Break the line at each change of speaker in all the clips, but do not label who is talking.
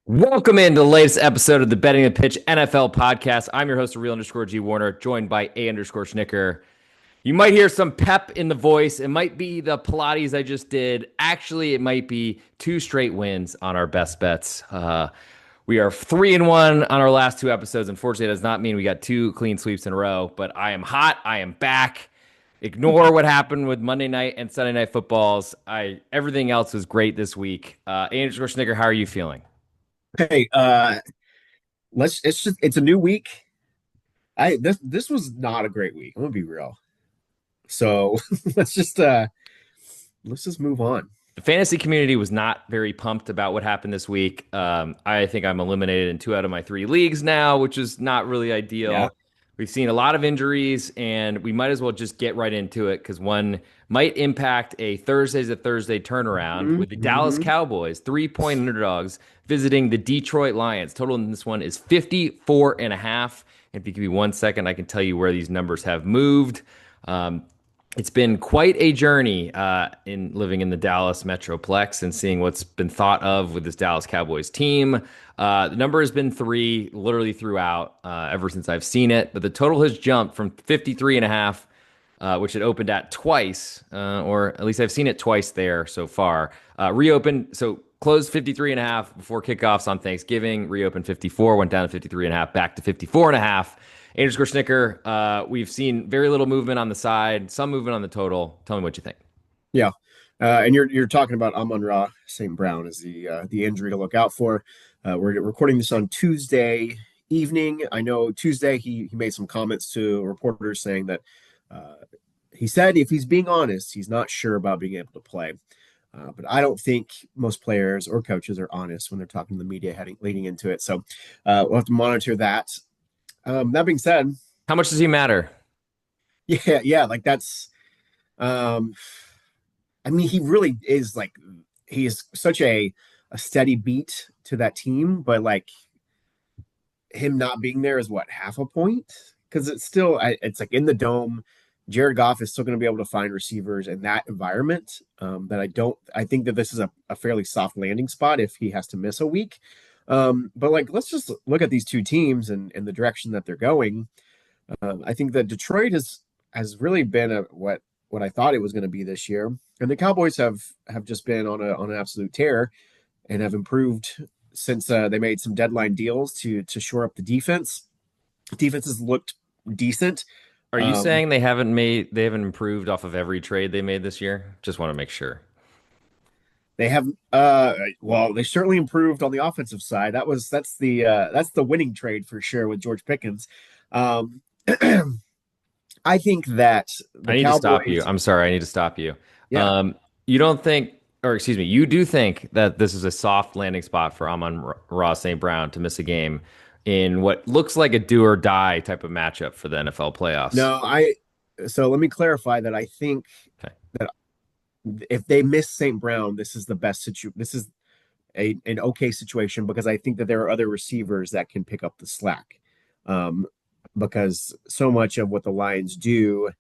Welcome into the latest episode of the Betting the Pitch NFL podcast. I'm your host, Real underscore G Warner, joined by A underscore Schnicker. You might hear some pep in the voice. It might be the Pilates I just did. Actually, it might be two straight wins on our best bets. We are 3-1 on our last two episodes. Unfortunately, that does not mean we got two clean sweeps in a row, but I am hot. I am back. Ignore what happened with Monday night and Sunday night footballs. Everything else was great this week. A underscore Schnicker, how are you feeling?
Hey, it's a new week. This was not a great week. I'm gonna be real. So let's just let's just move on.
The fantasy community was not very pumped about what happened this week. I think I'm eliminated in two out of my three leagues now, which is not really
Yeah.
ideal. We've seen a lot of injuries, and we might as well just get right into it because one might impact a Thursday's a Thursday turnaround with the Dallas
Mm-hmm.
Cowboys, 3-point underdogs, visiting the Detroit Lions. Total in this one is 54 and a half. If you give me 1 second, I can tell you where these numbers have moved. Um, it's been quite a journey in living in the Dallas Metroplex and seeing what's been thought of with this Dallas Cowboys team. The number has been three literally throughout ever since I've seen it, but the total has jumped from 53 and a half, which it opened at twice, or at least I've seen it twice there so far. Reopened, so closed 53 and a half before kickoffs on Thanksgiving, reopened 54, went down to 53 and a half, back to 54 and a half. Underscore Snicker, we've seen very little movement on the side, some movement on the total. Tell me what you think.
Yeah. And you're talking about Amon-Ra St. Brown as the injury to look out for. We're recording this on Tuesday evening. I know Tuesday he made some comments to reporters saying that uh, he said if he's being honest, he's not sure about being able to play. But I don't think most players or coaches are honest when they're talking to the media leading into it. So we'll have to monitor that. That being said,
How much does he matter?
yeah, like that's. Um, I mean, he really is like he is such a steady beat to that team, but like him not being there is what half a point because it's still it's like in the dome. Jared Goff is still going to be able to find receivers in that environment. That I think that this is a fairly soft landing spot if he has to miss a week. But like, let's just look at these two teams and the direction that they're going. I think that Detroit has really been what I thought it was going to be this year, and the Cowboys have just been on an absolute tear and have improved since they made some deadline deals to shore up the defense. Defense has looked decent.
Are you
Um,
saying they haven't improved off of every trade they made this year? Just want to make sure.
they have well, they certainly improved on the offensive side. That's the winning trade for sure with George Pickens. Um, I think that
I
the
need to stop you.
Cowboys,
I'm sorry. I need to stop you.
yeah,
You don't think, or excuse me, you do think that this is a soft landing spot for Amon Ross St. Brown to miss a game in what looks like a do or die type of matchup for the NFL playoffs?
no, I so let me clarify that I think
Okay.
that if they miss St. Brown, this is the best this is an okay situation because I think that there are other receivers that can pick up the slack. Um, because so much of what the Lions do,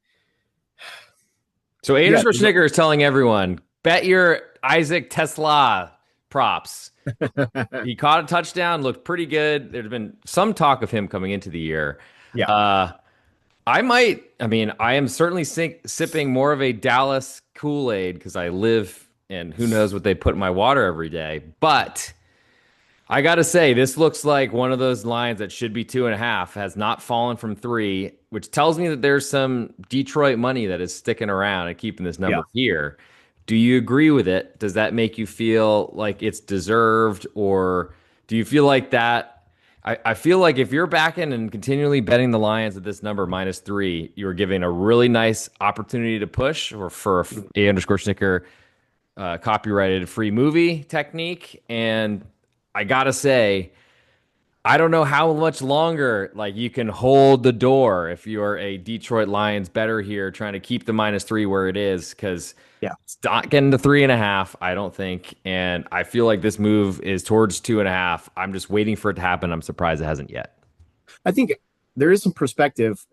So
yeah,
Anders Schwarzenegger is telling everyone, bet your Isaac Tesla props. He caught a touchdown, looked pretty good. There's been some talk of him coming into the year.
yeah,
Uh, I mean, I am certainly sipping more of a Dallas Kool-Aid because I live and who knows what they put in my water every day. But I got to say, this looks like one of those lines that should be 2.5, has not fallen from three, which tells me that there's some Detroit money that is sticking around and keeping this
yeah.
number here. Do you agree with it? Does that make you feel like it's deserved, or do you feel like that? I feel like if you're backing and continually betting the Lions at this number -3, you're giving a really nice opportunity to push or for a underscore snicker copyrighted free movie technique. And I gotta say, I don't know how much longer like you can hold the door if you're a Detroit Lions better here, trying to keep the -3 where it is, because
Yeah.
it's not getting to 3.5, I don't think. And I feel like this move is towards 2.5. I'm just waiting for it to happen. I'm surprised it hasn't yet.
I think there is some perspective.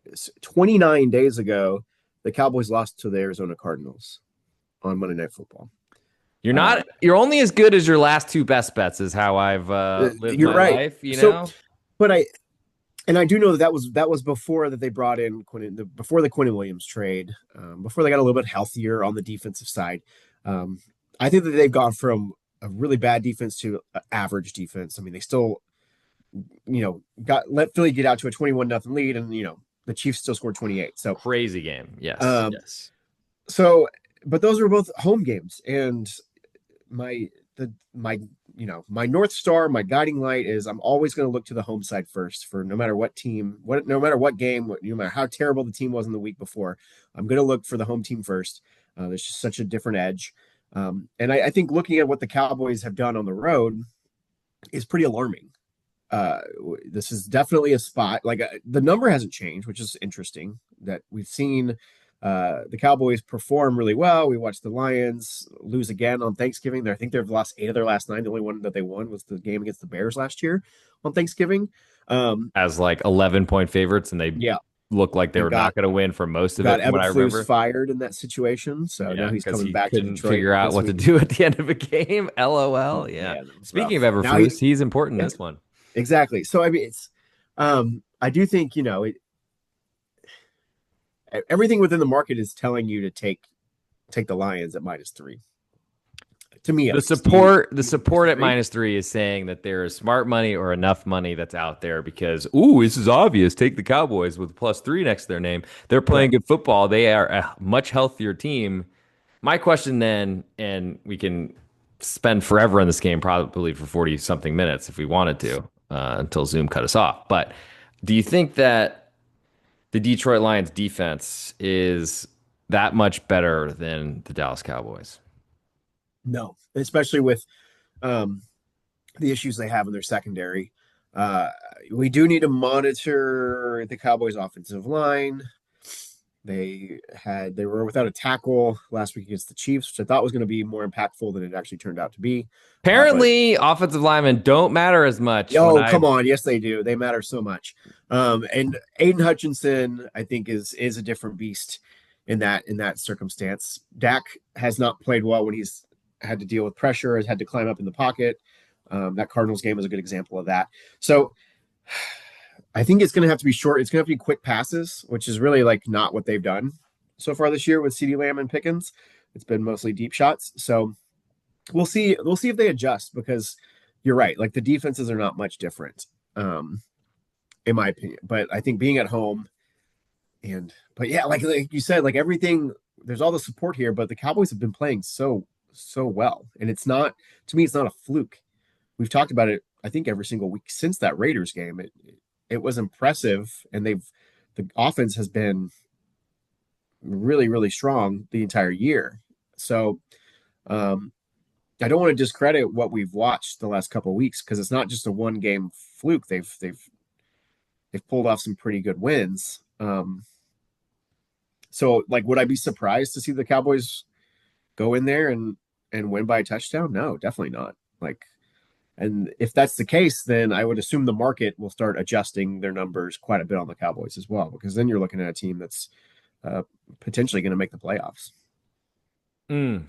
29 days ago, the Cowboys lost to the Arizona Cardinals on Monday Night Football.
You're not. You're only as good as your last two best bets. Is how I've lived
You're
my
right.
life. You
So,
know,
but I do know that was before that they brought in before the Quinn Williams trade, before they got a little bit healthier on the defensive side. Um, I think that they've gone from a really bad defense to average defense. I mean, they still, got let Philly get out to a 21-0 lead, and the Chiefs still scored 28. So,
crazy game. Yes.
um,
Yes.
so, but those were both home games, and my my my North Star, my guiding light is I'm always going to look to the home side first for no matter what team, no matter what game, no matter how terrible the team was in the week before. I'm going to look for the home team first. There's just such a different edge, and I think looking at what the Cowboys have done on the road is pretty alarming. Uh, this is definitely a spot like the number hasn't changed, which is interesting that we've seen the Cowboys perform really well. We watched the Lions lose again on Thanksgiving. I think they've lost 8 of their last 9. The only one that they won was the game against the Bears last year on Thanksgiving.
As like 11-point favorites, and they
Yeah,
looked like they
and
were not going to win for most of it.
got
From what I
Eberflus
remember,
fired in that situation, so
yeah,
now he's
because
coming
he
back to
couldn't
Detroit
figure out
this
what to
week.
do at the end of a game. LOL. Yeah.
Yeah, that was
Speaking
rough.
of
Now
Everflus, he's important in this one.
exactly. So I mean, it's I do think everything within the market is telling you to take the Lions at -3. To me, at
The
least.
support at
disagree?
-3 is saying that there is smart money or enough money that's out there because, ooh, this is obvious. Take the Cowboys with +3 next to their name. They're playing
Correct.
good football. They are a much healthier team. My question then, and we can spend forever in this game, probably for 40 something minutes if we wanted to, until Zoom cut us off. But do you think that the Detroit Lions defense is that much better than the Dallas Cowboys?
No, especially with um, the issues they have in their secondary. Uh, we do need to monitor the Cowboys' offensive line. They were without a tackle last week against the Chiefs, which I thought was going to be more impactful than it actually turned out to be. But
Apparently, offensive linemen don't matter as much when
oh,
I
come on, yes they do. They matter so much. And Aiden Hutchinson, I think, is a different beast in that circumstance. Dak has not played well when he's had to deal with pressure, has had to climb up in the pocket. That Cardinals game is a good example of that. So I think it's going to have to be short. It's going to have to be quick passes, which is really like not what they've done so far this year with CeeDee Lamb and Pickens. It's been mostly deep shots. So we'll see. We'll see if they adjust because you're right. Like the defenses are not much different, in my opinion. But I think being at home but yeah, like you said, like everything. There's all the support here, but the Cowboys have been playing so well, and it's not to me. It's not a fluke. We've talked about it. I think every single week since that Raiders game. It was impressive, and the offense has been really really strong the entire year. So um, I don't want to discredit what we've watched the last couple of weeks because it's not just a one game fluke. They've pulled off some pretty good wins. So like, would I be surprised to see the Cowboys go in there and win by a touchdown? No, definitely not. Like, and if that's the case, then I would assume the market will start adjusting their numbers quite a bit on the Cowboys as well, because then you're looking at a team that's potentially going to make the playoffs.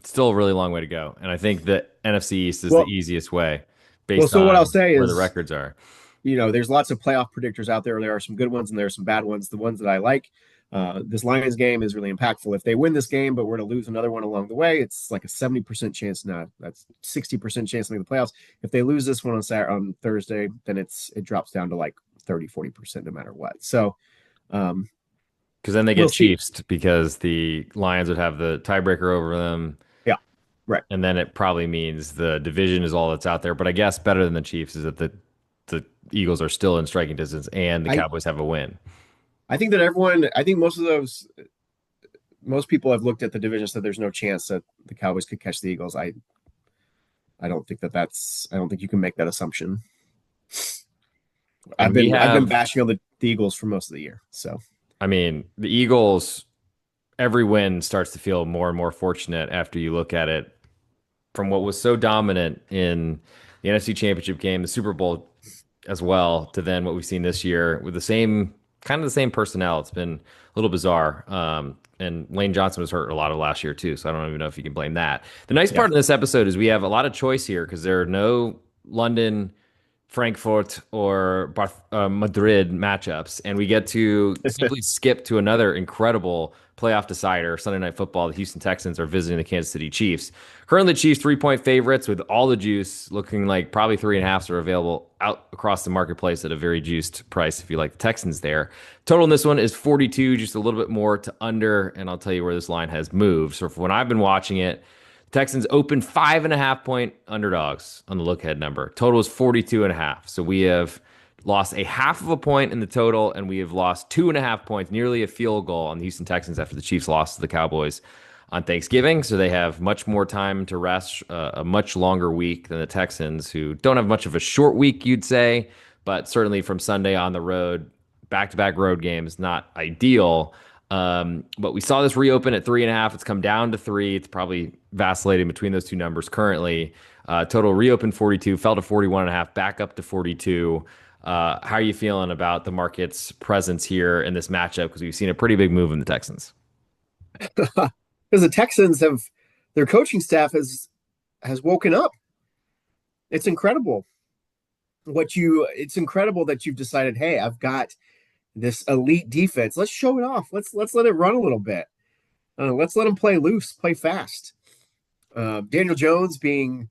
Still a really long way to go. And I think the NFC East is the
Well,
easiest way
well,
based
so what I'll
on
say
where the
is,
records are.
there's lots of playoff predictors out there. There are some good ones and there are some bad ones. The ones that I like, this Lions game is really impactful. If they win this game, but we're to lose another one along the way, it's like a 70% chance. Not that's 60% chance to make the playoffs. If they lose this one on Thursday, then it drops down to like 30-40% no matter what. So,
Because then they
we'll
get
see.
Chiefs because the Lions would have the tiebreaker over them.
Yeah, right.
And then it probably means the division is all that's out there. But I guess better than the Chiefs is that the Eagles are still in striking distance and the
I
Cowboys have a win.
I think most people have looked at the division and said there's no chance that the Cowboys could catch the Eagles. I don't think I don't think you can make that assumption.
And we
I've been
have,
bashing on the Eagles for most of the year. So
I mean, the Eagles, every win starts to feel more and more fortunate after you look at it from what was so dominant in the NFC Championship game, the Super Bowl as well, to then what we've seen this year with the same kind of the same personnel. It's been a little bizarre. And Lane Johnson was hurt a lot of last year too, so I don't even know if you can blame that. The nice
Yeah.
part of this episode is we have a lot of choice here because there are no London, Frankfurt, or Madrid matchups, and we get to simply skip to another incredible playoff decider. Sunday Night Football. The Houston Texans are visiting the Kansas City Chiefs. Currently, the Chiefs 3-point favorites with all the juice, looking like probably 3.5s are available out across the marketplace at a very juiced price if you like the Texans there. Total in this one is 42, just a little bit more to under, and I'll tell you where this line has moved. So when I've been watching it, Texans open 5.5 point underdogs on the look ahead number. Total is 42.5. So we have lost a half of a point in the total, and we have lost 2.5 points, nearly a field goal on the Houston Texans after the Chiefs lost to the Cowboys on Thanksgiving. So they have much more time to rest, a much longer week than the Texans, who don't have much of a short week, you'd say, but certainly from Sunday on the road, back to back road games, not ideal. But we saw this reopen at 3.5. It's come down to 3. It's probably vacillating between those two numbers currently. Total reopened 42, fell to 41.5, back up to 42. How are you feeling about the market's presence here in this matchup? Because we've seen a pretty big move in the Texans.
Because the Texans have their coaching staff has woken up. It's incredible it's incredible that you've decided, hey, I've got this elite defense. Let's show it off. Let's let it run a little bit. Let's let them play loose, play fast. Daniel Jones being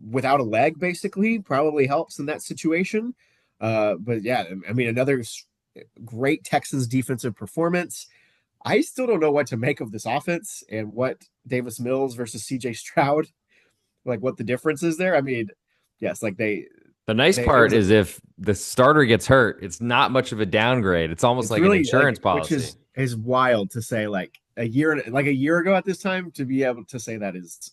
without a leg basically probably helps in that situation. But yeah, I mean, another great Texans defensive performance. I still don't know what to make of this offense and what Davis Mills versus CJ Stroud, like what the difference is there. I mean, yes, like
The nice part is if the starter gets hurt, it's not much of a downgrade. It's almost
it's
like
really
an insurance
like,
policy.
which is wild to say like a year ago at this time to be able to say that is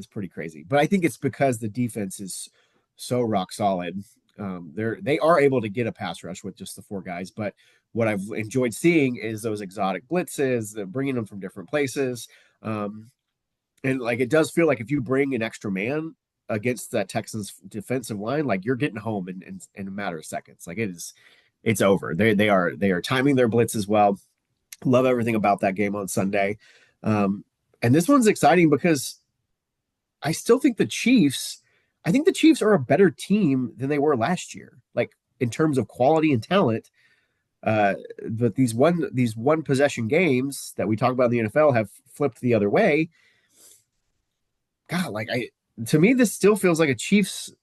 pretty crazy. But I think it's because the defense is so rock solid. They are able to get a pass rush with just the four guys, but what I've enjoyed seeing is those exotic blitzes, bringing them from different places. And like it does feel like if you bring an extra man against that Texans defensive line, like you're getting home in a matter of seconds. Like it's over. They are timing their blitz as well. Love everything about that game on Sunday. And this one's exciting because I still think I think the Chiefs are a better team than they were last year, like in terms of quality and talent. But these one possession games that we talk about in the NFL have flipped the other way. God, like to me, this still feels like a Chiefs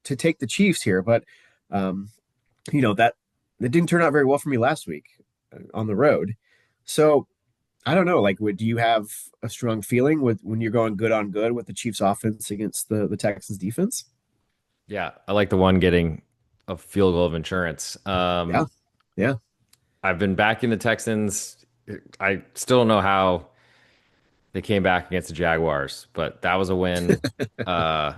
to take the Chiefs here, but that didn't turn out very well for me last week on the road. So I don't know. Like, do you have a strong feeling with when you're going good on good with the Chiefs offense against the Texans defense?
Yeah, I like the one getting a field goal of insurance.
Yeah.
I've been backing the Texans. I still don't know how they came back against the Jaguars, but that was a win. uh,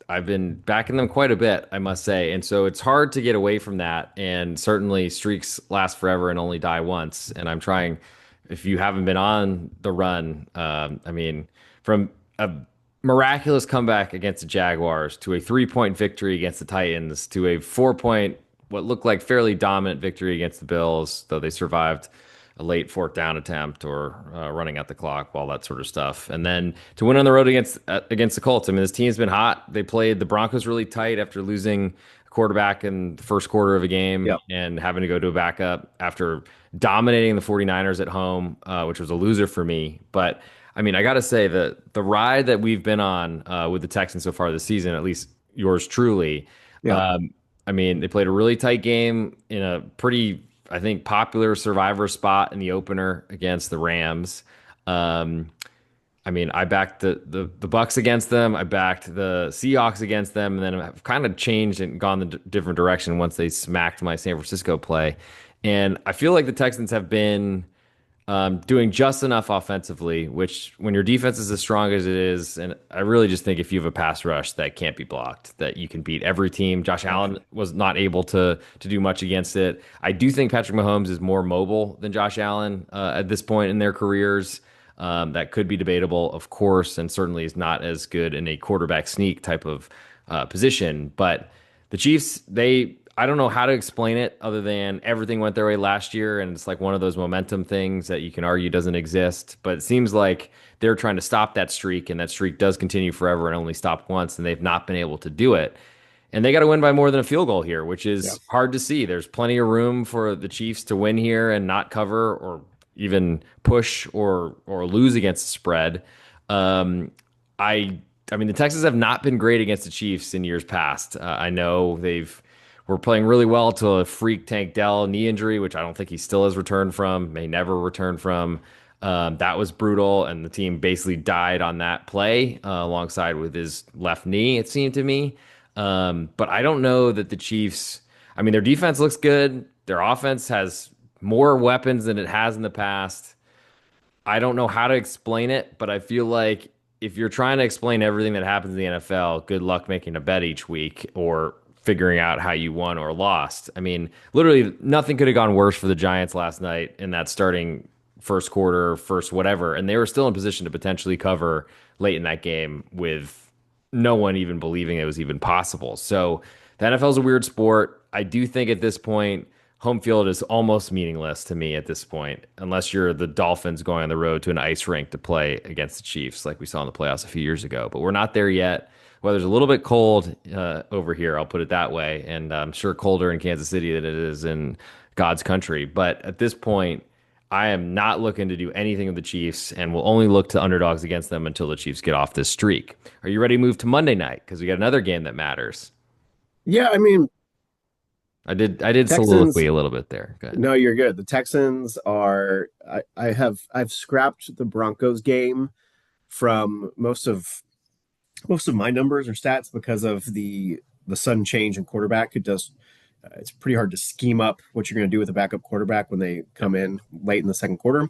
I've been backing them quite a bit, I must say. And so it's hard to get away from that. And certainly streaks last forever and only die once. And I'm trying, if you haven't been on the run, I mean, from a miraculous comeback against the Jaguars to a 3-point victory against the Titans to a 4-point, what looked like fairly dominant victory against the Bills, though they survived a late fourth down attempt or running out the clock, all that sort of stuff. And then to win on the road against the Colts. I mean, this team's been hot. They played the Broncos really tight after losing a quarterback in the first quarter of a game and having to go to a backup after dominating the 49ers at home, which was a loser for me. But I mean, I got to say that the ride that we've been on with the Texans so far this season, at least yours truly, I mean, they played a really tight game in a pretty, I think, popular survivor spot in the opener against the Rams. I mean, I backed the Bucks against them. I backed the Seahawks against them, and then I've kind of changed and gone the different direction once they smacked my San Francisco play. And I feel like the Texans have been doing just enough offensively, which when your defense is as strong as it is, and I really just think if you have a pass rush that can't be blocked, that you can beat every team. Josh Allen was not able to do much against it. I do think Patrick Mahomes is more mobile than Josh Allen at this point in their careers. That could be debatable, of course, and certainly is not as good in a quarterback sneak type of position. But the Chiefs, I don't know how to explain it other than everything went their way last year, and it's like one of those momentum things that you can argue doesn't exist. But it seems like they're trying to stop that streak, and that streak does continue forever and only stop once, and they've not been able to do it. And they got to win by more than a field goal here, which
Yeah.
is hard to see. There's plenty of room for the Chiefs to win here and not cover or even push or lose against the spread. Um, I I mean the Texans have not been great against the Chiefs in years past. I know they've were playing really well to a freak Tank Dell knee injury, which I don't think he still has returned from, may never return from. That was brutal, and the team basically died on that play alongside with his left knee. It seemed to me. But I don't know that the Chiefs, I mean, their defense looks good. Their offense has more weapons than it has in the past. I don't know how to explain it, but I feel like if you're trying to explain everything that happens in the NFL, good luck making a bet each week or figuring out how you won or lost. I mean, literally nothing could have gone worse for the Giants last night in that starting first quarter, first whatever, and they were still in position to potentially cover late in that game with no one even believing it was even possible. So the NFL is a weird sport. I do think at this point, home field is almost meaningless to me at this point, unless you're the Dolphins going on the road to an ice rink to play against the Chiefs, like we saw in the playoffs a few years ago. But we're not there yet. Weather's a little bit cold over here, I'll put it that way, and I'm sure colder in Kansas City than it is in God's country. But at this point, I am not looking to do anything with the Chiefs, and will only look to underdogs against them until the Chiefs get off this streak. Are you ready to move to Monday night? Because we got another game that matters.
Yeah, I mean,
I did
Texans.
soliloquy a little bit there. Go ahead.
No, you're good. The Texans are. I've scrapped the Broncos game from most of my numbers or stats because of the sudden change in quarterback. It's pretty hard to scheme up what you're going to do with a backup quarterback when they come in late in the second quarter.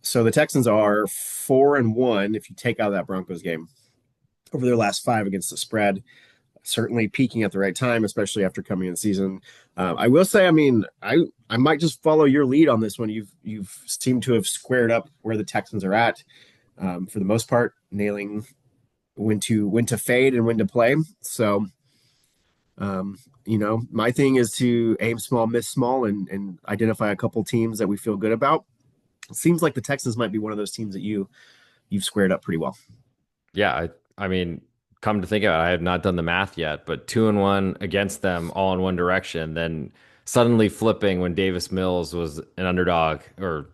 So the Texans are 4-1 if you take out that Broncos game over their last five against the spread. Certainly peaking at the right time, especially after coming in the season. I will say, I mean, I might just follow your lead on this one. You've seemed to have squared up where the Texans are at for the most part, nailing when to fade and when to play. So my thing is to aim small, miss small, and identify a couple teams that we feel good about. It seems like the Texans might be one of those teams that you've squared up pretty well.
Yeah, I mean, come to think of it, I have not done the math yet, but 2-1 against them all in one direction, then suddenly flipping when Davis Mills was an underdog or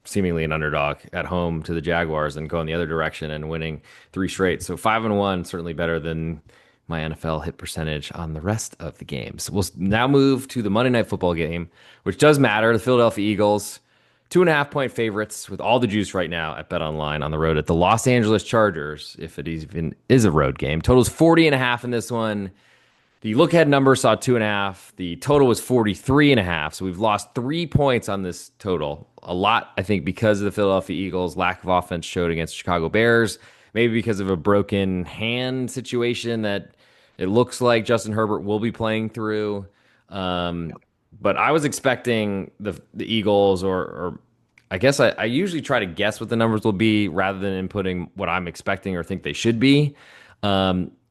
seemingly an underdog at home to the Jaguars and going the other direction and winning three straight. So 5-1, certainly better than my NFL hit percentage on the rest of the games. We'll now move to the Monday Night Football game, which does matter. The Philadelphia Eagles, 2.5 point favorites with all the juice right now at Bet Online on the road at the Los Angeles Chargers, if it even is a road game. Total's 40.5 in this one. The look ahead number saw 2.5. The total was 43.5. So we've lost 3 points on this total. A lot, I think, because of the Philadelphia Eagles' lack of offense showed against the Chicago Bears. Maybe because of a broken hand situation that it looks like Justin Herbert will be playing through. But I was expecting the Eagles, or I guess I usually try to guess what the numbers will be rather than inputting what I'm expecting or think they should be.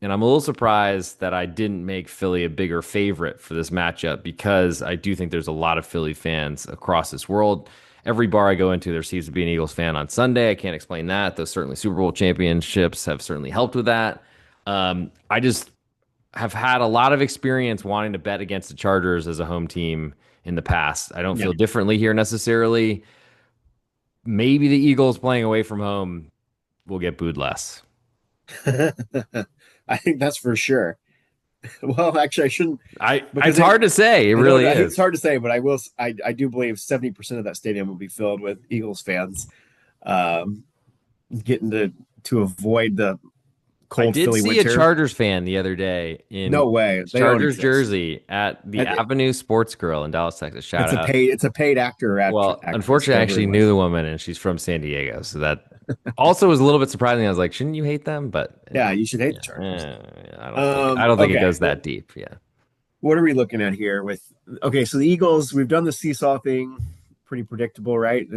And I'm a little surprised that I didn't make Philly a bigger favorite for this matchup because I do think there's a lot of Philly fans across this world. Every bar I go into, there seems to be an Eagles fan on Sunday. I can't explain that. Those certainly Super Bowl championships have certainly helped with that. I just have had a lot of experience wanting to bet against the Chargers as a home team in the past. I don't
Yeah.
feel differently here necessarily. Maybe the Eagles playing away from home will get booed less.
I think that's for sure. Well, actually, I shouldn't
It's
because
hard to say. It
I know
really
it's
is.
hard to say, but I do believe 70% of that stadium will be filled with Eagles fans, um, getting to avoid the
I
cold
did
Philly
see a
winter.
Chargers fan the other day in
No way, they don't
Chargers
exist.
jersey at the
And
Avenue Sports Grill in Dallas, Texas. Shout out.
it's a paid actor
Well,
actress,
unfortunately, I
whoever
actually
it
knew
was.
the woman and she's from San Diego. So that also was a little bit surprising. I was like, shouldn't you hate them? But
Yeah, you should hate the
yeah,
Chargers.
I don't think it
Okay,
goes that deep. Yeah.
what are we looking at here? Okay, so the Eagles, we've done the seesaw thing, pretty predictable, right?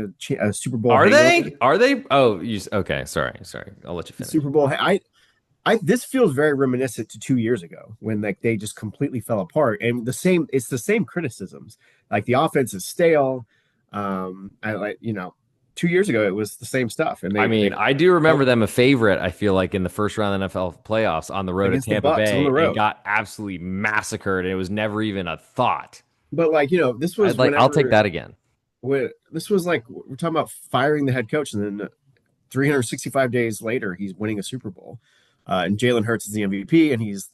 Super Bowl
Are
hangover.
they? Are they? Oh, okay. Sorry. I'll let you
The
finish.
Super Bowl. I this feels very reminiscent to 2 years ago when like they just completely fell apart. And it's the same criticisms. Like the offense is stale. I like 2 years ago it was the same stuff, and
I
they
mean, I do remember them a favorite, I feel like, in the first round of the NFL playoffs on the road at
against the
Tampa
Bucks on
Bay
the
and
road.
got absolutely massacred. And it was never even a thought.
But like this was
I'll take
whenever
that again.
this was like we're talking about firing the head coach, and then 365 days later he's winning a Super Bowl, and Jalen Hurts is the MVP, and he's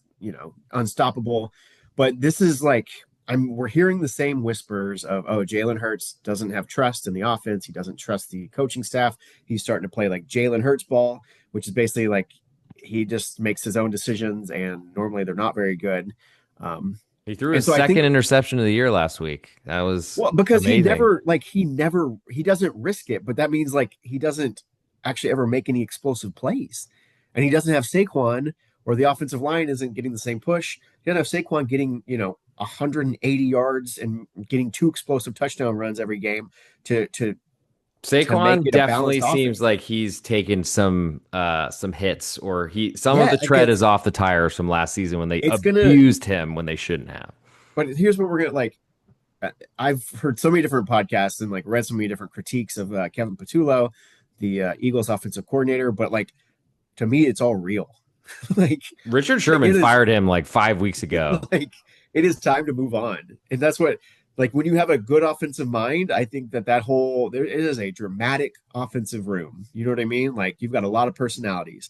unstoppable. But this is like we're hearing the same whispers of, oh, Jalen Hurts doesn't have trust in the offense. He doesn't trust the coaching staff. He's starting to play like Jalen Hurts ball, which is basically like he just makes his own decisions, and normally they're not very good.
He threw
And
his
so I
second
think,
interception of the year last week. That was
well, because
amazing.
he doesn't risk it, but that means like he doesn't actually ever make any explosive plays. And he doesn't have Saquon, or the offensive line isn't getting the same push. He doesn't have Saquon getting, 180 yards and getting two explosive touchdown runs every game to make
Saquon
it a
definitely
balanced
seems
offense.
like he's taken some hits, or some of
Yeah,
the tread is off the tires from last season when they
it's gonna.
abused him when they shouldn't have.
But here's what we're gonna like. I've heard so many different podcasts and like read so many different critiques of Kevin Patullo, the Eagles offensive coordinator. But like to me, it's all real. like
Richard
it
Sherman
is
fired him like 5 weeks ago.
like it is time to move on, and that's what like when you have a good offensive mind. I think that whole there it is a dramatic offensive room. You know what I mean? Like you've got a lot of personalities.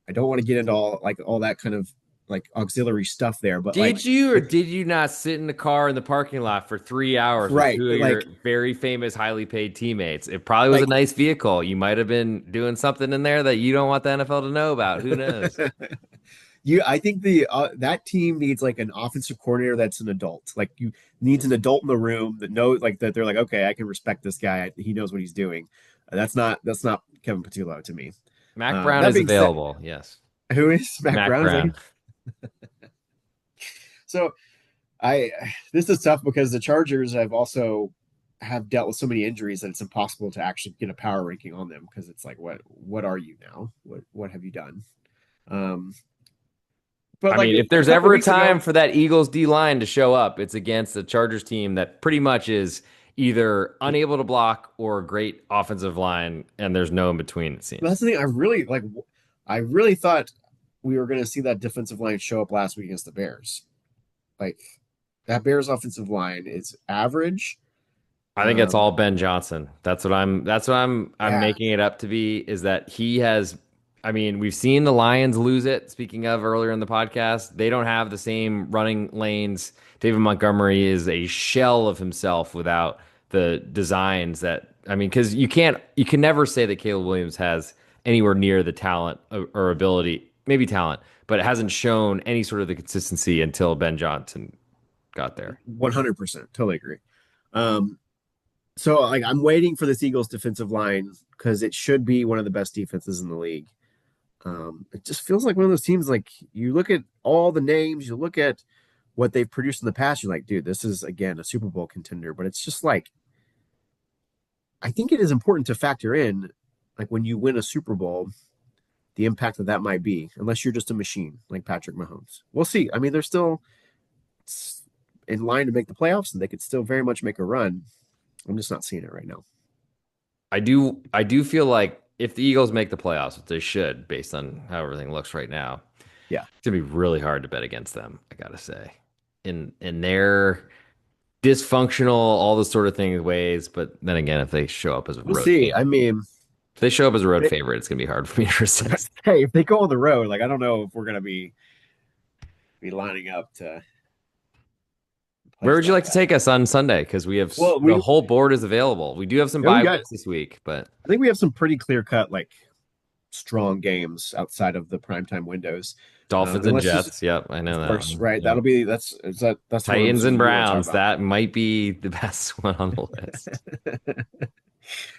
I don't want to get into all that kind of like auxiliary stuff there, but like
Did you or did you not sit in the car in the parking lot for 3 hours with
right,
two of your
like
very famous, highly paid teammates? It probably was a
like
nice vehicle. You might have been doing something in there that you don't want the NFL to know about. Who knows?
I think the that team needs like an offensive coordinator that's an adult. Like you needs an adult in the room that knows like that they're like, okay, I can respect this guy. He knows what he's doing. That's not Kevin Patullo to me.
Mac Brown
That
is
being said,
available. Yes.
who is Mac
Mac
Brown? Is that
Brown.
so I this is tough because the Chargers have dealt with so many injuries that it's impossible to actually get a power ranking on them because it's like what are you now? What have you done? Um, but
I
like
mean, if
a
there's
couple
ever a
weeks
time
ago,
for that Eagles D line to show up, it's against the Chargers team that pretty much is either unable to block or a great offensive line, and there's no in between, it
that's
seems.
the thing. I really thought we were going to see that defensive line show up last week against the Bears. Like that Bears offensive line is average.
I think it's
Um,
all Ben Johnson. That's what I'm
yeah,
making it up to be, is that he has. I mean, we've seen the Lions lose it. Speaking of earlier in the podcast, they don't have the same running lanes. David Montgomery is a shell of himself without the designs that, I mean, because you can never say that Caleb Williams has anywhere near the talent or ability, maybe talent, but it hasn't shown any sort of the consistency until Ben Johnson got there.
100%, totally agree. Um, so like I'm waiting for this Eagles defensive line because it should be one of the best defenses in the league. It just feels like one of those teams. Like you look at all the names, you look at what they've produced in the past, you're like, dude, this is again a Super Bowl contender. But it's just like I think it is important to factor in, like when you win a Super Bowl, the impact that might be, unless you're just a machine like Patrick Mahomes. We'll see. I mean, they're still in line to make the playoffs, and they could still very much make a run. I'm just not seeing it right now.
I do feel like if the Eagles make the playoffs, which they should, based on how everything looks right now,
Yeah,
it's gonna be really hard to bet against them, I gotta say. In their dysfunctional, all the sort of things ways, but then again, if they show up as a
we'll
road
see. I
favorite,
mean,
if they show up as a road
they,
favorite, it's gonna be hard for me to resist.
hey, if they go on the road, like I don't know if we're gonna be lining up to
Where
place
would you
like
like to
that.
take us on Sunday? Because we have
Well,
the whole board is available. We do have some bye
we got.
weeks this week, but
I think we have some pretty clear cut like strong games outside of the primetime windows.
Dolphins
And
and
let's just,
Jets. Yep, I know
of
that
course,
one.
right.
Yep.
That'll be that's one of
Titans
those
and
we want to talk
Browns.
about.
That might be the best one on the list.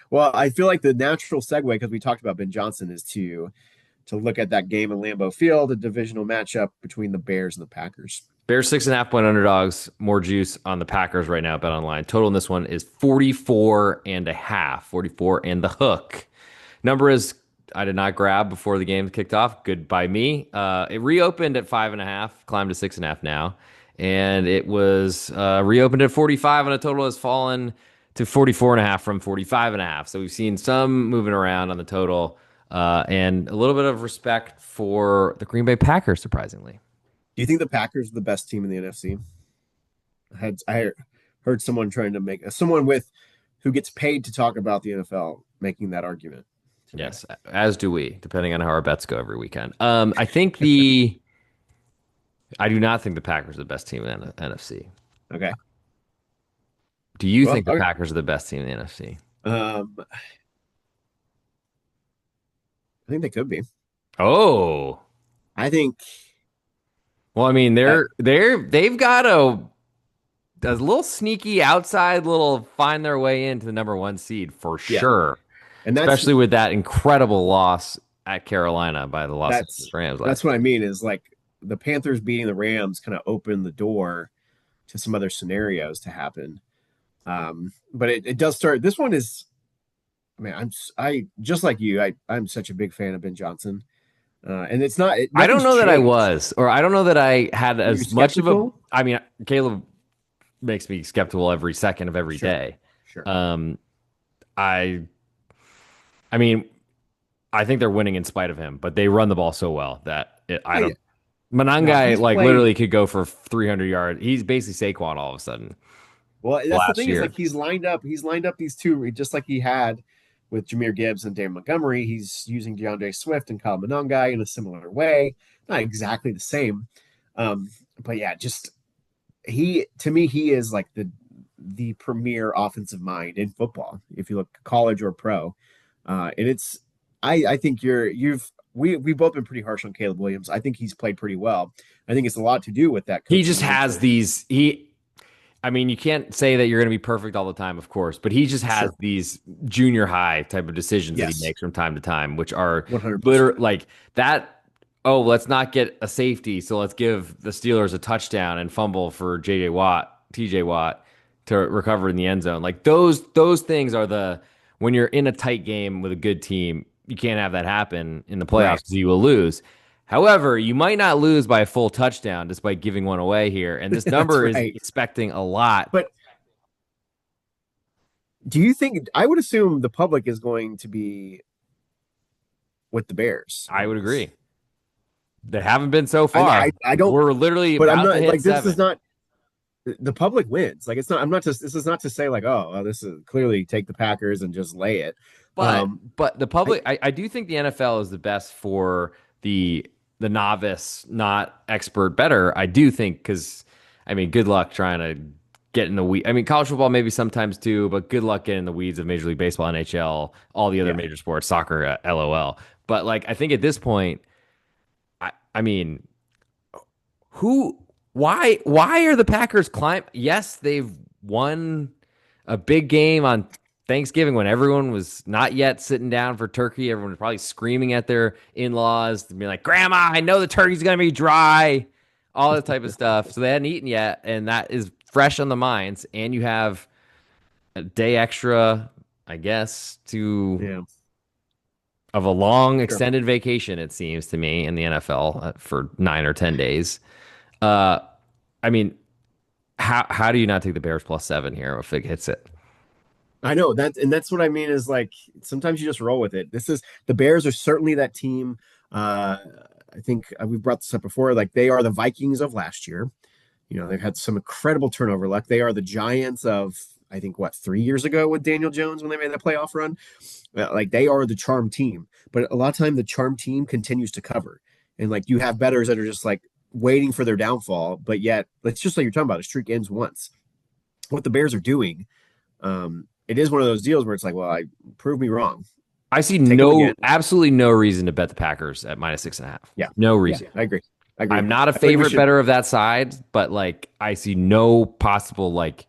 Well, I feel like the natural segue because we talked about Ben Johnson is to look at that game in Lambeau Field, a divisional matchup between the Bears and the Packers.
Bears 6.5 point underdogs. More juice on the Packers right now. Bet online. Total in this one is 44 and a half. 44 and the hook. Number is I did not grab before the game kicked off. Good by me. It reopened at 5.5, climbed to 6.5 now, and it was reopened at 45, and a total has fallen to 44.5 from 45.5. So we've seen some moving around on the total, and a little bit of respect for the Green Bay Packers, surprisingly.
Do you think the Packers are the best team in the NFC? I heard someone trying to make someone with who gets paid to talk about the NFL making that argument today.
Yes, as do we, depending on how our bets go every weekend. I do not think the Packers are the best team in the NFC.
Okay.
Do you
Well,
think the
okay.
Packers are the best team in the NFC?
I think they could be.
Oh,
I think
well, I mean,
that
they've got a little sneaky outside little find their way into the number one seed for
yeah,
sure,
and
especially with that incredible loss at Carolina by the Los
that's
Angeles Rams
that's
last
what
year.
I mean is like the Panthers beating the Rams kind of opened the door to some other scenarios to happen. But it does start. This one is, I mean, I just like you. I'm such a big fan of Ben Johnson, and it's not
I don't
nothing's
know that I
changed.
was, or I don't know that I had
You're
as much of a.
skeptical.
I mean, Caleb makes me skeptical every second of every
Sure,
day.
sure.
Um, I, I mean, I think they're winning in spite of him, but they run the ball so well that I
I
don't.
no,
Manangai
he's
like
played
literally could go for 300 yards. He's basically Saquon all of a sudden
well. That's the
last
thing is
year.
like he's lined up. He's lined up these two just like he had with Jameer Gibbs and Dan Montgomery. He's using DeAndre Swift and Kyle Monangai in a similar way. Not exactly the same, but yeah, just he to me he is like the premier offensive mind in football. If you look college or pro, and it's I think we've both been pretty harsh on Caleb Williams. I think he's played pretty well. I think it's a lot to do with that
He
coaching
just has
mentor.
these. I mean, you can't say that you're going to be perfect all the time, of course, but he just has
Sure.
these junior high type of decisions that he
Yes.
makes from time to time, which are
100%.
literally like that. Oh, let's not get a safety, so let's give the Steelers a touchdown and fumble for JJ Watt, TJ Watt to recover in the end zone. Like those things are the when you're in a tight game with a good team, you can't have that happen in the playoffs
Right.
because you will lose. However, you might not lose by a full touchdown despite giving one away here. And this
That's
number is
right.
expecting a lot.
But do you think I would assume the public is going to be with the Bears
I
on
would
this?
agree. They haven't been so
I
far.
I don't
We're literally
but I'm
about to
not
hit
like this is
seven.
not the public wins. Like it's not I'm not just this is not to say like, oh, well, this is clearly take the Packers and just lay it.
But
Um
but the
I
public, I do think the NFL is the best for the novice, not expert better. I do think because I mean, good luck trying to get in the weed. I mean, college football maybe sometimes too, but good luck getting in the weeds of Major League Baseball, NHL, all the other
yeah.
major sports, soccer, LOL. But like, I think at this point, I mean, who, why are the Packers climb? Yes, they've won a big game on Thanksgiving when everyone was not yet sitting down for turkey. Everyone was probably screaming at their in-laws to be like, "Grandma, I know the turkey's gonna be dry," all that type of stuff. So they hadn't eaten yet, and that is fresh on the minds. And you have a day extra, I guess, to
Yeah.
of a long
Sure.
extended vacation. It seems to me in the NFL for 9 or 10 days. Uh, I mean, how do you not take the Bears plus seven here if it hits it?
I know that, and that's what I mean is like sometimes you just roll with it. This is the Bears are certainly that team. Uh, I think we've brought this up before. Like they are the Vikings of last year. You know, they've had some incredible turnover luck. They are the Giants of I think what 3 years ago with Daniel Jones when they made that playoff run. Like they are the charm team, but a lot of time the charm team continues to cover, and like you have betters that are just like waiting for their downfall, but yet it's just like you're talking about. A streak ends once. What the Bears are doing, it is one of those deals where it's like, well, I prove me wrong.
I see
Take them again.
absolutely no reason to bet the Packers at -6.5.
Yeah,
No
yeah,
reason.
I agree. I agree.
I'm not a
I feel like we
favorite
should.
better of that side, but like I see no possible like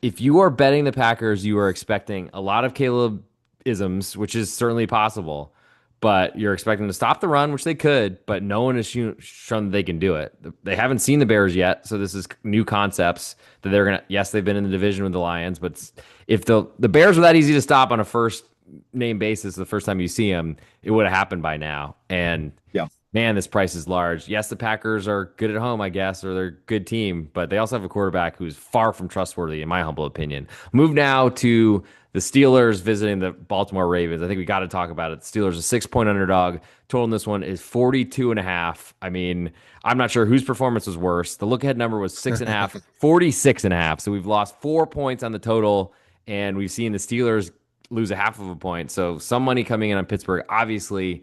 if you are betting the Packers, you are expecting a lot of Caleb isms, which is certainly possible, but you're expecting to stop the run, which they could, but no one has shown that they can do it. They haven't seen the Bears yet, so this is new concepts that they're gonna. Yes, they've been in the division with the Lions, but if the Bears are that easy to stop on a first name basis the first time you see him, it would have happened by now. And
Yeah.
man, this price is large. Yes, the Packers are good at home, I guess, or they're a good team, but they also have a quarterback who's far from trustworthy, in my humble opinion. Move now to the Steelers visiting the Baltimore Ravens. I think we got to talk about it. The Steelers, a 6-point underdog. Total in this one is 42 and a half. I mean, I'm not sure whose performance was worse. The look ahead number was 6.5, 46 and a half. So we've lost 4 points on the total, and we've seen the Steelers lose a half of a point. So some money coming in on Pittsburgh. Obviously,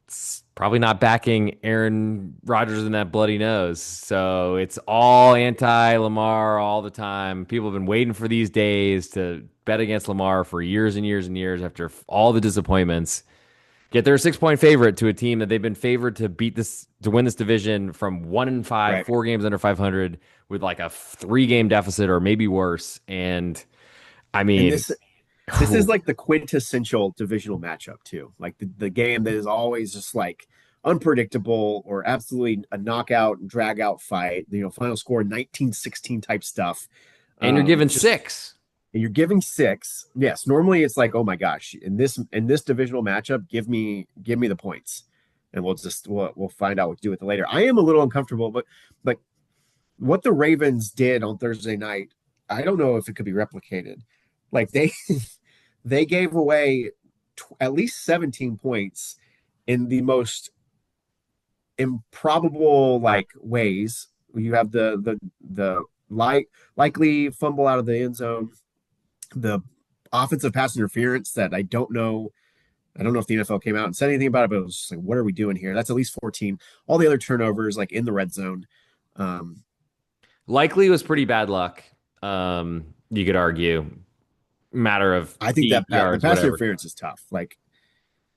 it's probably not backing Aaron Rodgers in that bloody nose. So it's all anti Lamar all the time. People have been waiting for these days to bet against Lamar for years and years and years after all the disappointments. Yet they're a 6-point favorite to a team that they've been favored to beat this, to win this division from 1-5,
Right.
4 games under 500 with like a 3-game deficit or maybe worse. And I
And
mean,
this is like the quintessential divisional matchup too. Like the game that is always just like unpredictable or absolutely a knockout drag out fight, final score 19-16 type stuff.
and you're given
Just
6.
and you're giving 6. Yes, normally it's like, oh my gosh, in this divisional matchup, give me the points. And we'll find out what to do with it later. I am a little uncomfortable, but like what the Ravens did on Thursday night, I don't know if it could be replicated. Like they gave away at least 17 points in the most improbable like ways. You have the likely fumble out of the end zone, the offensive pass interference that I don't know. I don't know if the NFL came out and said anything about it, but it was just like, what are we doing here? That's at least 14. All the other turnovers, like in the red zone. Um,
Likely was pretty bad luck. You could argue. Matter of
I think
feet,
that the
yards,
pass
whatever.
interference is tough. Like,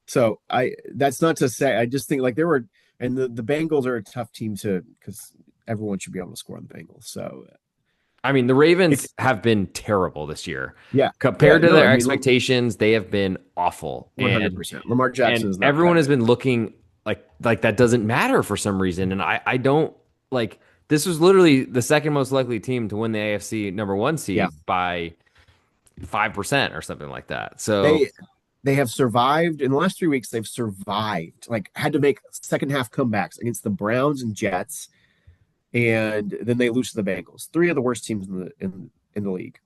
so that's not to say, I just think like there were, and the Bengals are a tough team to, because everyone should be able to score on the Bengals. So
I mean, the Ravens
it's,
have been terrible this year.
yeah,
Compared to
no,
their
I mean,
expectations, they have been awful. And
100%. Lamar
and
Jackson is not
everyone
cutting
has
it.
been looking like that doesn't matter for some reason. And I don't like this was literally the second most likely team to win the AFC number 1
Yeah.
seed by 5% or something like that. So
They, they have survived in the last 3 weeks. They've survived, like had to make second half comebacks against the Browns and Jets, and then they lose to the Bengals. Three of the worst teams in the league.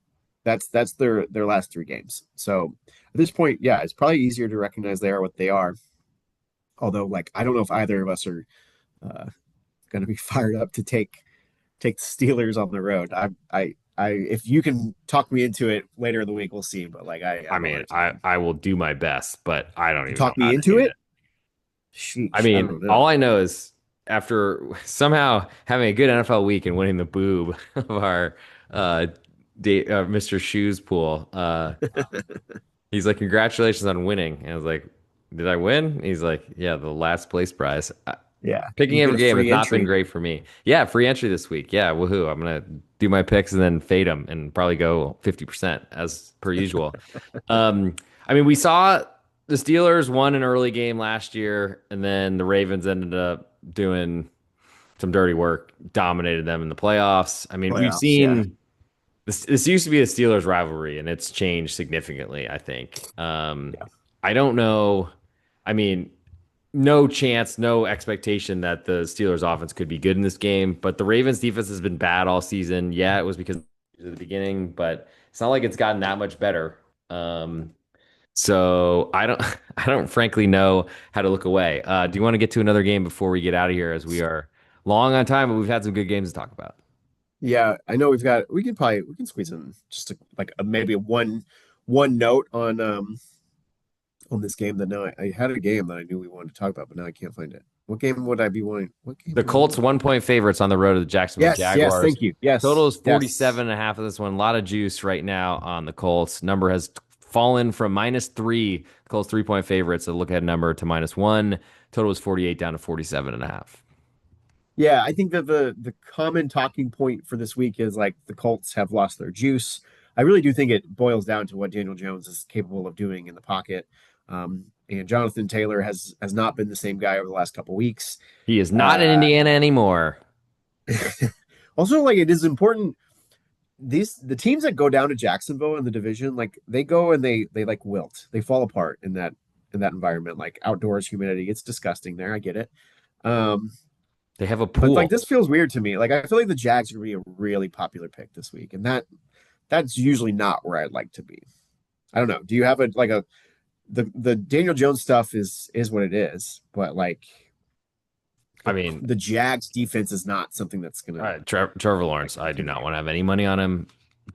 That's their last 3 games. So at this point, yeah, it's probably easier to recognize they are what they are. Although, like, I don't know if either of us are uh, going to be fired up to take the Steelers on the road. If you can talk me into it later in the week, we'll see. But like, I
I
don't
mean,
know.
I will do my best, but I don't even know
Talk
how
me
to
into
do
it.
it. I
Sheesh, I
mean,
don't know.
all I know is after somehow having a good NFL week and winning the boob of our Mr. Shoes pool, he's like, "Congratulations on winning." And I was like, "Did I win?" He's like, "Yeah, the last place prize."
Yeah,
Picking
you get
every
a
game has
free
not been
entry.
great for me. Yeah, free entry this week. Yeah, woohoo! I'm gonna do my picks and then fade them and probably go 50% as per usual. I mean, we saw the Steelers won an early game last year, and then the Ravens ended up doing some dirty work, dominated them in the playoffs. I mean, we've
Playoffs. Yeah,
seen this used to be a Steelers rivalry, and it's changed significantly, I think.
yeah,
I don't know. I mean, no chance, no expectation that the Steelers offense could be good in this game, but the Ravens defense has been bad all season. Yeah, it was because of the beginning, but it's not like it's gotten that much better. Um, so I don't, I don't frankly know how to look away. Do you want to get to another game before we get out of here, as we are long on time, but we've had some good games to talk about.
yeah. I know we can squeeze in just maybe one note on this game that now I had a game that I knew we wanted to talk about, but now I can't find it. What game would I be wanting? What game
The
would I be
Colts
wanting?
1 point favorites on the road to the Jacksonville
Yes,
Jaguars.
thank you. Yes,
Total is
yes.
47 and a half of this one. A lot of juice right now on the Colts. Number has fallen from -3, Colts 3-point favorites, a look ahead number, to -1. Total is 48 down to 47 and a half.
Yeah, I think that the common talking point for this week is like the Colts have lost their juice. I really do think it boils down to what Daniel Jones is capable of doing in the pocket. And Jonathan Taylor has not been the same guy over the last couple weeks.
He is not in
Uh,
Indiana anymore.
Also, like it is important. the teams that go down to Jacksonville in the division, like they go and they like wilt. They fall apart in that environment, like outdoors humidity. It's disgusting there. I get it. Um,
They have a
but like
pool.
this feels weird to me. Like I feel like the Jags are gonna be a really popular pick this week, and that's usually not where I'd like to be. I don't know. Do you have a like a the Daniel Jones stuff is what it is, but like
I mean,
the Jags defense is not something that's gonna
Trevor Lawrence, I do not want to have any money on him,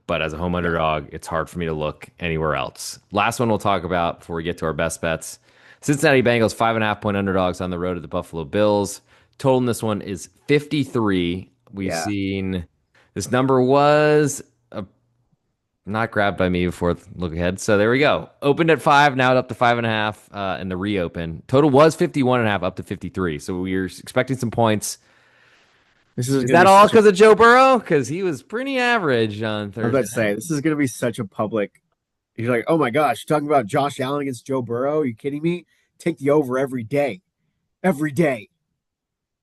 but as a home
yeah.
underdog, it's hard for me to look anywhere else. Last one we'll talk about before we get to our best bets. Cincinnati Bengals, 5.5 point underdogs on the road at the Buffalo Bills. Total in this one is 53. We've
Yeah.
seen this number was not grabbed by me before look ahead. So there we go. Opened at 5, now up to 5.5 in the reopen. Total was 51.5 up to 53. So we are expecting some points.
This is
Is
gonna
that
be
all
such a
because of Joe Burrow? Because he was pretty average on
I'm about to
Thursday.
say this is gonna be such a public. You're like, oh my gosh, you're talking about Josh Allen against Joe Burrow? Are you kidding me? Take the over every day.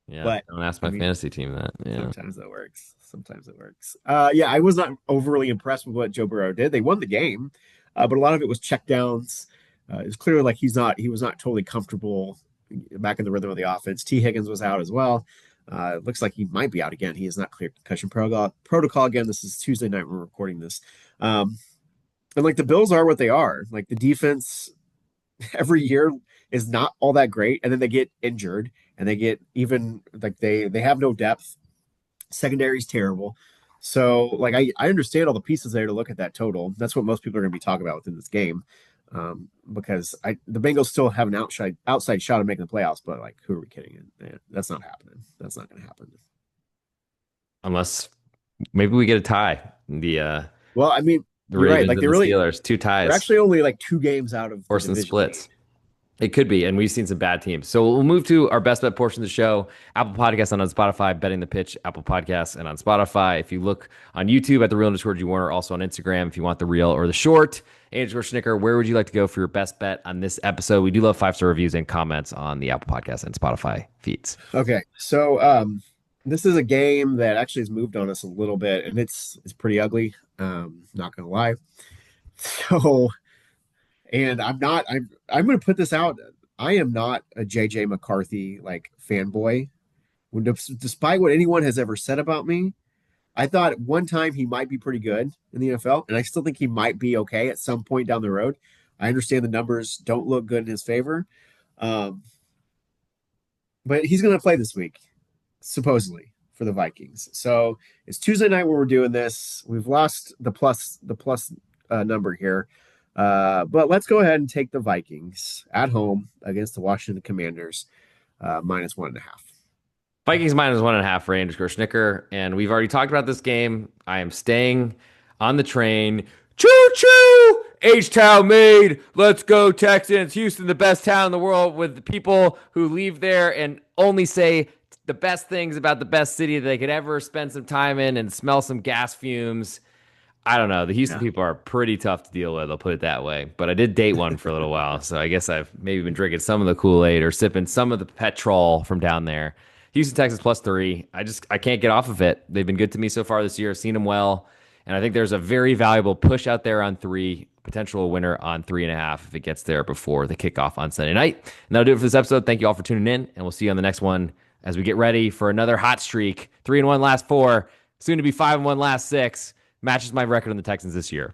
Yeah,
But
don't ask
I
my
mean,
fantasy team that. Yeah,
sometimes that works. Sometimes it works. Yeah, I was not overly impressed with what Joe Burrow did. They won the game, but a lot of it was check downs. It was clearly like he was not totally comfortable back in the rhythm of the offense. T. Higgins was out as well. It looks like he might be out again. He is not clear concussion protocol again. This is Tuesday night. We're recording this. Um, and like the Bills are what they are. Like the defense every year is not all that great, and then they get injured and they get even like they have no depth. Secondary is terrible. So like I understand all the pieces there to look at that total. That's what most people are going to be talking about within this game. Because the Bengals still have an outside shot of making the playoffs, but like who are we kidding? That's not happening. That's not going to happen.
unless maybe we get a tie.
Well, I mean,
The
you're right.
Ravens
Like
and the Steelers, two
they're
ties,
actually only like 2 games out of the
or some
division lead.
splits. It could be, and we've seen some bad teams. So we'll move to our best bet portion of the show. Apple Podcasts and on Spotify, Betting the Pitch, Apple Podcasts and on Spotify. If you look on YouTube at the real underscore G Warner, also on Instagram if you want the real or the short. Andrew Schnicker, where would you like to go for your best bet on this episode? We do love 5-star reviews and comments on the Apple Podcasts and Spotify feeds.
Okay, so this is a game that actually has moved on us a little bit, and it's pretty ugly. Not gonna lie. So, and I'm gonna put this out. I am not a JJ McCarthy like fanboy. Despite what anyone has ever said about me, I thought at one time he might be pretty good in the NFL, and I still think he might be okay at some point down the road. I understand the numbers don't look good in his favor, um, but he's going to play this week, supposedly for the Vikings. So it's Tuesday night when we're doing this. We've lost the plus number here, but let's go ahead and take the Vikings at home against the Washington Commanders, -1.5.
Vikings -1.5 for Andrew Schnicker. And we've already talked about this game. I am staying on the train. Choo choo! H-Town made. Let's go, Texans. Houston, the best town in the world, with the people who leave there and only say the best things about the best city that they could ever spend some time in and smell some gas fumes. I don't know. The Houston
Yeah.
people are pretty tough to deal with. I'll put it that way. But I did date one for a little while, so I guess I've maybe been drinking some of the Kool-Aid or sipping some of the petrol from down there. Houston, Texas +3. I can't get off of it. They've been good to me so far this year. Seen them well, and I think there's a very valuable push out there on 3, potential winner on 3.5 if it gets there before the kickoff on Sunday night. And that'll do it for this episode. Thank you all for tuning in, and we'll see you on the next one as we get ready for another hot streak. 3-1 last 4, soon to be 5-1 last 6. Matches my record on the Texans this year.